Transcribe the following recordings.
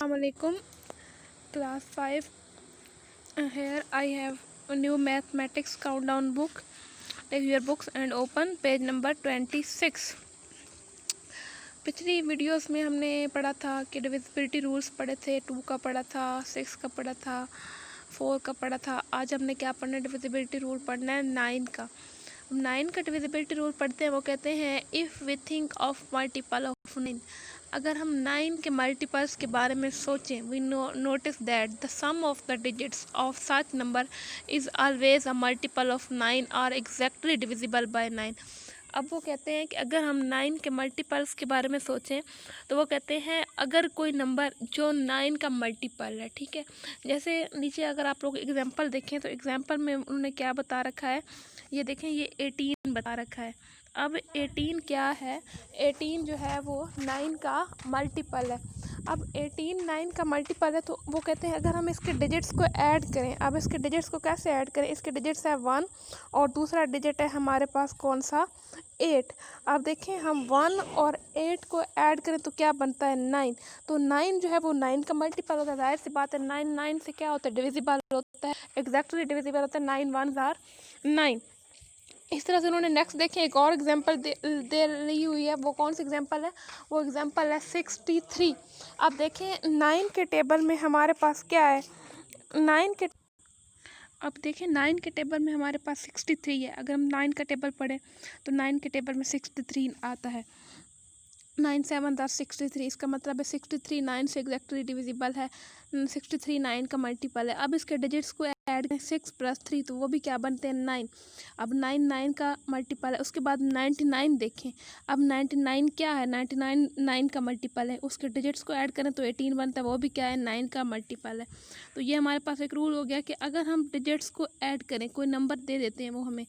Assalamualaikum, class 5. Here I have a new mathematics countdown book. Take your books and open page number 26. पिछली videos में हमने पढ़ा था कि डिविजिबिलिटी रूल्स पढ़े थे, 2 का पढ़ा था, 6 का पढ़ा था, 4 का पढ़ा था। आज हमने क्या पढ़ना है, डिविजिबिलिटी रूल पढ़ना है 9 का। 9 का डिविजिबिलिटी रूल पढ़ते हैं, वो कहते हैं if we think of multiple of 9, अगर हम 9 के मल्टीपल्स के बारे में सोचें, we notice that the sum of the digits of such number is always a multiple of 9 और एग्जैक्टली डिविजिबल बाय 9। अब वो कहते हैं कि अगर हम 9 के मल्टीपल्स के बारे में सोचें तो वो कहते हैं अगर कोई नंबर जो 9 का मल्टीपल है, ठीक है। जैसे नीचे अगर आप लोग एग्जांपल देखें तो एग्जांपल में उन्होंने क्या बता रखा है, ये देखें, ये 18 बता रखा है। अब 18 क्या है, 18 जो है वो 9 का मल्टीपल है। अब 18 9 का मल्टीपल है तो वो कहते हैं अगर हम इसके डिजिट्स को ऐड करें। अब इसके डिजिट्स को कैसे ऐड करें, इसके डिजिट्स है 1 और दूसरा डिजिट है हमारे पास कौन सा, 8। अब देखें हम 1 और 8 को ऐड करें तो क्या बनता है, 9। तो 9 जो है वो 9 का मल्टीपल होता है। जाहिर सी बात है 9 9 से क्या होता है, डिविजिबल होता है, एग्जैक्टली डिविजिबल होता है। 9 1s आर 9। इस तरह से उन्होंने नेक्स्ट देखें एक और एग्जांपल दे रही हुई है। वो कौन सी एग्जांपल है, वो एग्जांपल है 63। अब देखें 9 के टेबल में हमारे पास क्या है, 9 के अब देखें 9 के टेबल में हमारे पास 63 है। अगर हम 9 का टेबल पढ़ें तो 9 के टेबल में 63 आता है। 9 7 63, इसका मतलब है 63 9 से एग्जैक्टली डिविजिबल है। 63 9 का मल्टीपल है। अब इसके डिजिट्स को ऐड करें 6 + 3 तो वो भी क्या बनते हैं, 9। अब 9 9 का मल्टीपल है। उसके बाद 99 देखें। अब 99 क्या है, 99 9 का मल्टीपल है। उसके डिजिट्स को ऐड करें तो 18 बनता है, वो भी क्या है, 9 का मल्टीपल है। तो ये हमारे पास एक रूल हो गया कि अगर हम डिजिट्स को ऐड करें, कोई नंबर दे देते हैं वो हमें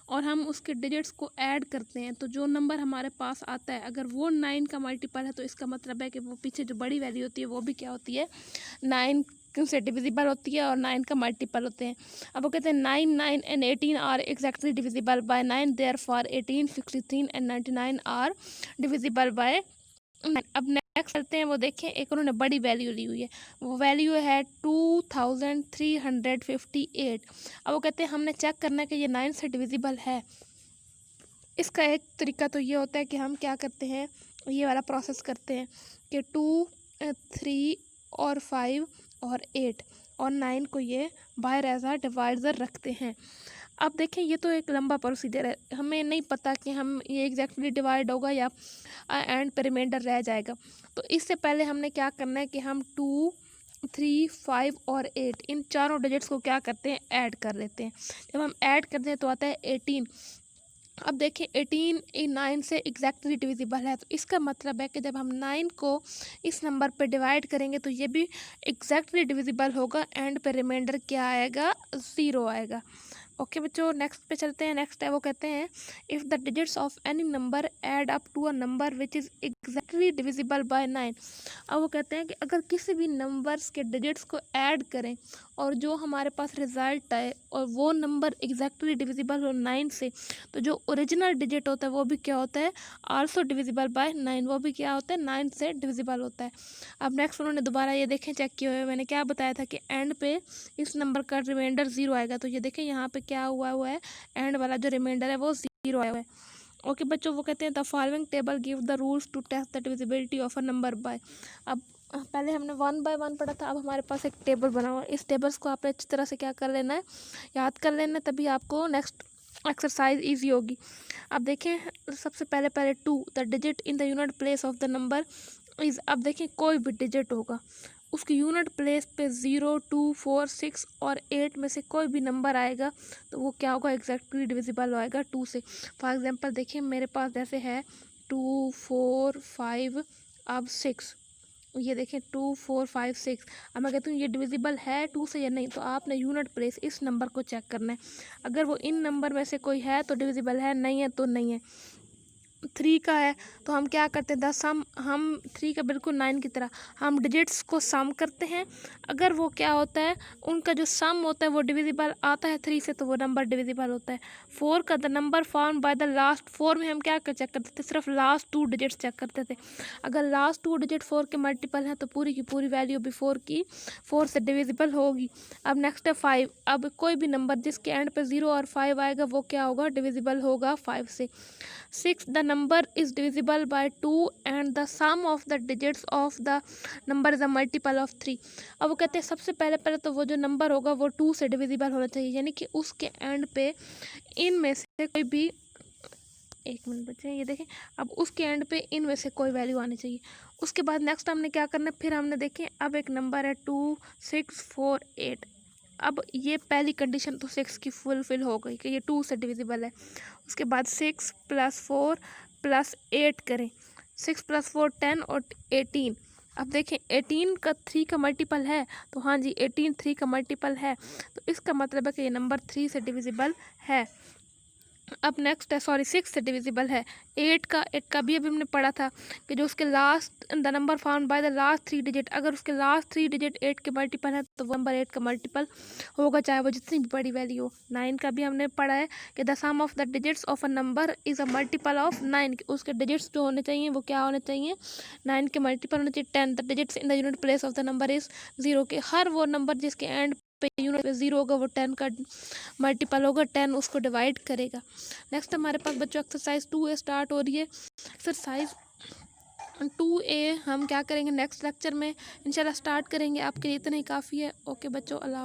और हम उसके डिजिट्स को ऐड करते हैं तो जो नंबर हमारे पास आता है अगर वो 9 का मल्टीपल है तो इसका मतलब है कि वो पीछे जो बड़ी वैल्यू होती है वो भी क्या होती है, 9 से डिविजिबल होती है और 9 का मल्टीपल होते हैं। अब वो कहते हैं 9 9 and 18 are exactly divisible by 9, therefore 18 63 and 99 are divisible by 9। अब नेक्स्ट करते हैं, वो देखें एक उन्होंने बड़ी वैल्यू ली हुई है, वो वैल्यू है 2358। अब वो कहते हैं हमने चेक करना है कि ये 9 से डिविजिबल है। इसका एक तरीका तो ये होता है कि हम क्या करते हैं, ये वाला प्रोसेस करते हैं कि 2 3 और 5 और 8 और 9 को ये बाहर एज अ डिवाइज़र रखते हैं। अब देखें ये तो एक लंबा प्रोसीजर है, हमें नहीं पता कि हम ये एग्जैक्टली डिवाइड होगा या एंड पे रिमाइंडर रह जाएगा। तो इससे पहले हमने क्या करना है कि हम 2 3 5 और 8 इन चारों डिजिट्स को क्या करते हैं, ऐड कर लेते हैं। जब हम ऐड करते हैं तो आता है 18। अब देखिए 18 9 से एग्जैक्टली डिविजिबल है तो इसका मतलब है कि जब हम 9 को इस नंबर पे डिवाइड करेंगे तो ये भी एग्जैक्टली डिविजिबल होगा। एंड पे रिमाइंडर क्या आएगा, 0 आएगा। ओके बच्चों, नेक्स्ट पे चलते हैं। नेक्स्ट है वो कहते हैं if the digits of any number add up to a number which is exactly divisible by 9। अब वो कहते हैं कि अगर किसी भी नंबर्स के डिजिट्स को ऐड करें और जो हमारे पास रिज़ल्ट आए और वो नंबर एग्जैक्टली डिविजिबल हो 9 से, तो जो ओरिजिनल डिजिट होता है वो भी क्या होता है, आल्सो डिविजिबल बाय 9, वो भी क्या होता है, 9 से डिविजिबल होता है। अब नेक्स्ट उन्होंने दोबारा ये देखें चेक किए हुए, मैंने क्या बताया था कि एंड पे इस नंबर का रिमाइंडर 0 आएगा। तो ये देखें यहाँ पे क्या हुआ है, एंड वाला जो रिमाइंडर है वो 0 आया हुआ है। ओके बच्चों, वो कहते हैं the following table give the rules to test the divisibility of a number by. अब पहले हमने 1 बाय 1 पढ़ा था, अब हमारे पास एक टेबल बना हुआ है। इस टेबल्स को आपने अच्छी तरह से क्या कर लेना है, याद कर लेना है, तभी आपको नेक्स्ट एक्सरसाइज ईजी होगी। अब देखें सबसे पहले 2 the digit in the unit place of the number is. अब देखें कोई भी डिजिट होगा उसकी यूनिट प्लेस पे 0 2 4 6 और 8 में से कोई भी नंबर आएगा तो वो क्या होगा, एग्जैक्टली डिविजिबल आएगा 2 से। फॉर एग्जांपल देखिए मेरे पास जैसे है 2 4 5 अब 6, ये देखें 2 4 5 6। अब मैं कहती हूँ ये डिविजिबल है 2 से या नहीं, तो आपने यूनिट प्लेस इस नंबर को चेक करना है। अगर वो इन नंबर में से कोई है तो डिविजिबल है, नहीं है तो नहीं है। 3 का है तो हम क्या करते हैं, द सम, हम 3 का बिल्कुल 9 की तरह हम डिजिट्स को सम करते हैं। अगर वो क्या होता है, उनका जो सम होता है वो डिविजिबल आता है 3 से, तो वो नंबर डिविजिबल होता है। 4 का the number found by the last 4 में हम क्या कर चेक करते थे, सिर्फ लास्ट 2 डिजिट्स चेक करते थे। अगर लास्ट 2 डिजिट 4 के मल्टीपल हैं तो पूरी की पूरी वैल्यू बिफोर की 4 से डिविजिबल होगी। अब नेक्स्ट है 5। अब कोई भी नंबर जिसके एंड पे 0 और 5 आएगा वो क्या होगा, डिविजिबल होगा 5 से। 6 the number is divisible by 2 and the sum of the digits of the number is a multiple of 3। अब वो कहते हैं सबसे पहले तो वो जो नंबर होगा वो 2 से डिविजिबल होना चाहिए, यानी कि उसके एंड पे इनमें से कोई भी, एक मिनट बच्चे ये देखें, अब उसके एंड पे इनमें से कोई वैल्यू आनी चाहिए। उसके बाद नेक्स्ट हमने क्या करना है, फिर हमने देखें अब एक नंबर है 2 6 4 8। अब ये पहली कंडीशन तो 6 की फुलफिल हो गई कि ये 2 से डिविजिबल है। उसके बाद 6 + 4 + 8 करें, 6 + 4 10 और 18। अब देखें 18 का 3 का मल्टीपल है, तो हाँ जी 18 3 का मल्टीपल है, तो इसका मतलब है कि ये नंबर 3 से डिविजिबल है। अब नेक्स्ट है, सॉरी 6 से डिविजिबल है। 8 का भी अभी हमने पढ़ा था कि जो उसके last the number found by the last 3 digit, अगर उसके लास्ट 3 डिजिट 8 के मल्टीपल है तो वो नंबर 8 का मल्टीपल होगा, चाहे वो जितनी भी बड़ी वैल्यू हो। 9 का भी हमने पढ़ा है कि the sum of the digits of a number is a multiple of 9। उसके डिजिट्स जो होने चाहिए वो क्या होने चाहिए, 9 के मल्टीपल होने चाहिए। 10 the digits in the unit place of the number is 0, के हर वो नंबर जिसके एंड पे यूनिट पे 0 होगा वो 10 का मल्टीपल होगा, 10 उसको डिवाइड करेगा। नेक्स्ट हमारे पास बच्चों एक्सरसाइज 2A स्टार्ट हो रही है। एक्सरसाइज 2A हम क्या करेंगे नेक्स्ट लेक्चर में इंशाल्लाह स्टार्ट करेंगे, आपके लिए इतना ही काफ़ी है। ओके बच्चों, अल्लाह।